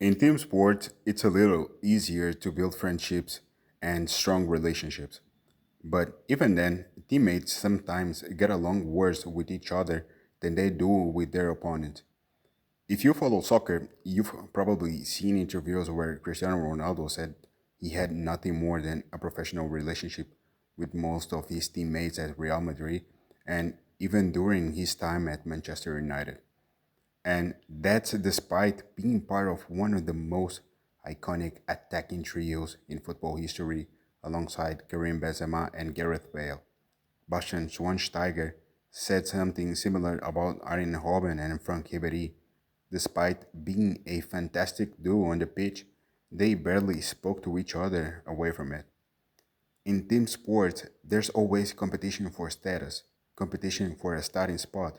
In team sports, it's a little easier to build friendships and strong relationships. But even then, teammates sometimes get along worse with each other than they do with their opponent. If you follow soccer, you've probably seen interviews where Cristiano Ronaldo said he had nothing more than a professional relationship with most of his teammates at Real Madrid and even during his time at Manchester United. And that's despite being part of one of the most iconic attacking trios in football history alongside Karim Benzema and Gareth Bale. Bastian Schweinsteiger said something similar about Arjen Robben and Frank Ribéry. Despite being a fantastic duo on the pitch, they barely spoke to each other away from it. In team sports, there's always competition for status, competition for a starting spot,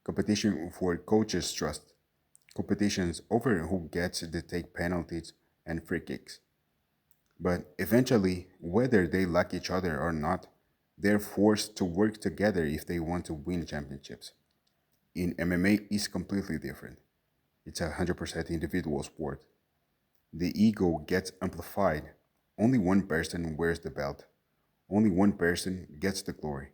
competition for coaches' trust, competitions over who gets to take penalties and free kicks. But eventually, whether they like each other or not, they're forced to work together if they want to win championships. In MMA, it's completely different. It's a 100% individual sport. The ego gets amplified. Only one person wears the belt. Only one person gets the glory.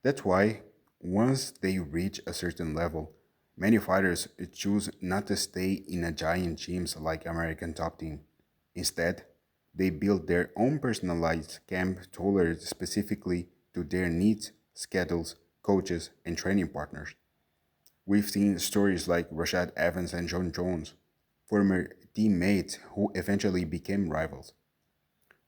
That's why, once they reach a certain level, many fighters choose not to stay in a giant gyms like American Top Team. Instead, they build their own personalized camp tailored specifically to their needs, schedules, coaches, and training partners. We've seen stories like Rashad Evans and Jon Jones, former teammates who eventually became rivals.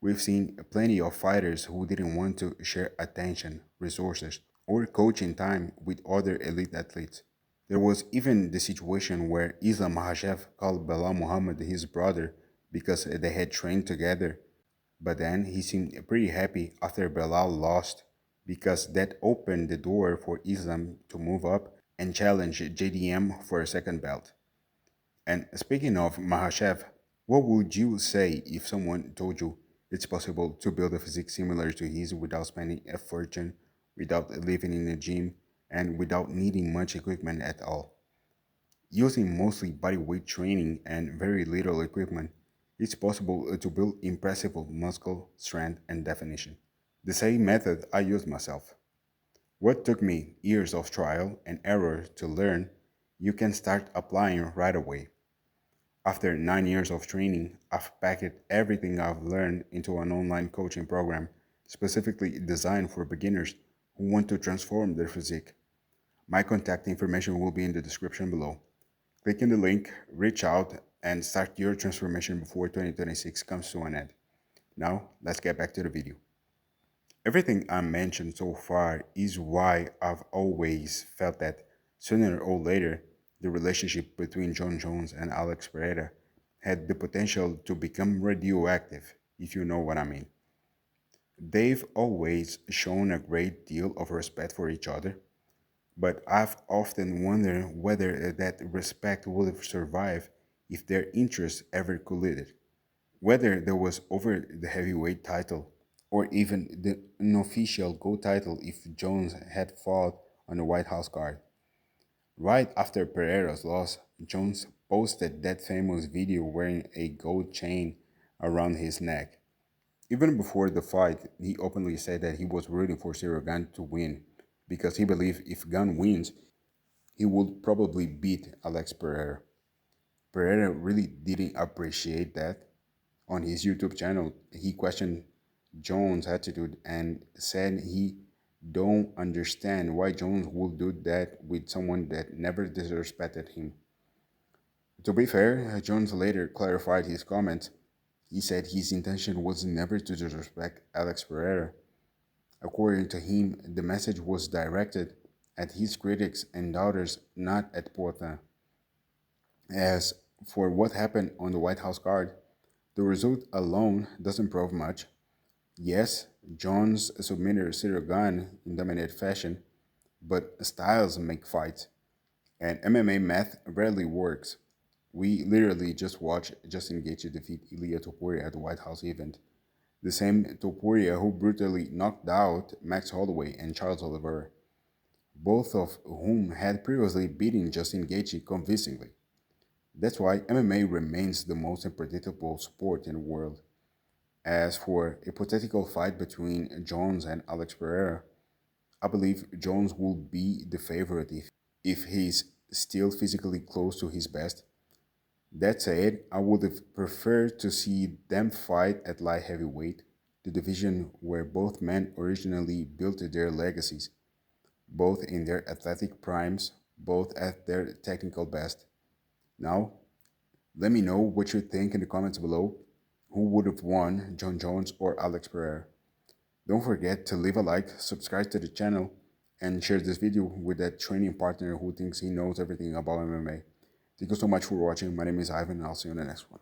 We've seen plenty of fighters who didn't want to share attention, resources, or coaching time with other elite athletes. There was even the situation where Islam Makhachev called Belal Muhammad his brother because they had trained together, but then he seemed pretty happy after Belal lost because that opened the door for Islam to move up and challenge JDM for a second belt. And speaking of Mahashev, what would you say if someone told you it's possible to build a physique similar to his without spending a fortune, without living in a gym, and without needing much equipment at all? Using mostly bodyweight training and very little equipment, it's possible to build impressive muscle strength and definition. The same method I use myself. What took me years of trial and error to learn, you can start applying right away. After 9 years of training, I've packed everything I've learned into an online coaching program specifically designed for beginners who want to transform their physique. My contact information will be in the description below. Click in the link, reach out, and start your transformation before 2026 comes to an end. Now, let's get back to the video. Everything I mentioned so far is why I've always felt that sooner or later, the relationship between Jon Jones and Alex Pereira had the potential to become radioactive, if you know what I mean. They've always shown a great deal of respect for each other, but I've often wondered whether that respect would have survived if their interests ever collided. Whether there was over the heavyweight title or even the unofficial GO title if Jones had fought on the White House card. Right after Pereira's loss, Jones posted that famous video wearing a gold chain around his neck. Even before the fight, he openly said that he was rooting for Cyril Gane to win because he believed if Gane wins, he would probably beat Alex Pereira. Pereira really didn't appreciate that. On his YouTube channel, he questioned Jones' attitude and said he don't understand why Jones would do that with someone that never disrespected him. To be fair, Jones later clarified his comments. He said his intention was never to disrespect Alex Pereira. According to him, the message was directed at his critics and doubters, not at Poatan. As for what happened on the White House card, the result alone doesn't prove much. Yes, Jones submitted Cyril Gane in dominant fashion, but styles make fights, and MMA math rarely works. We literally just watched Justin Gaethje defeat Ilia Topuria at the White House event, the same Topuria who brutally knocked out Max Holloway and Charles Oliveira, both of whom had previously beaten Justin Gaethje convincingly. That's why MMA remains the most unpredictable sport in the world. As for a hypothetical fight between Jones and Alex Pereira, I believe Jones will be the favorite if he's still physically close to his best. That said, I would have preferred to see them fight at light heavyweight, the division where both men originally built their legacies, both in their athletic primes, both at their technical best. Now, let me know what you think in the comments below. Who would have won, Jon Jones or Alex Pereira? Don't forget to leave a like, subscribe to the channel, and share this video with that training partner who thinks he knows everything about MMA. Thank you so much for watching. My name is Ivan, and I'll see you in the next one.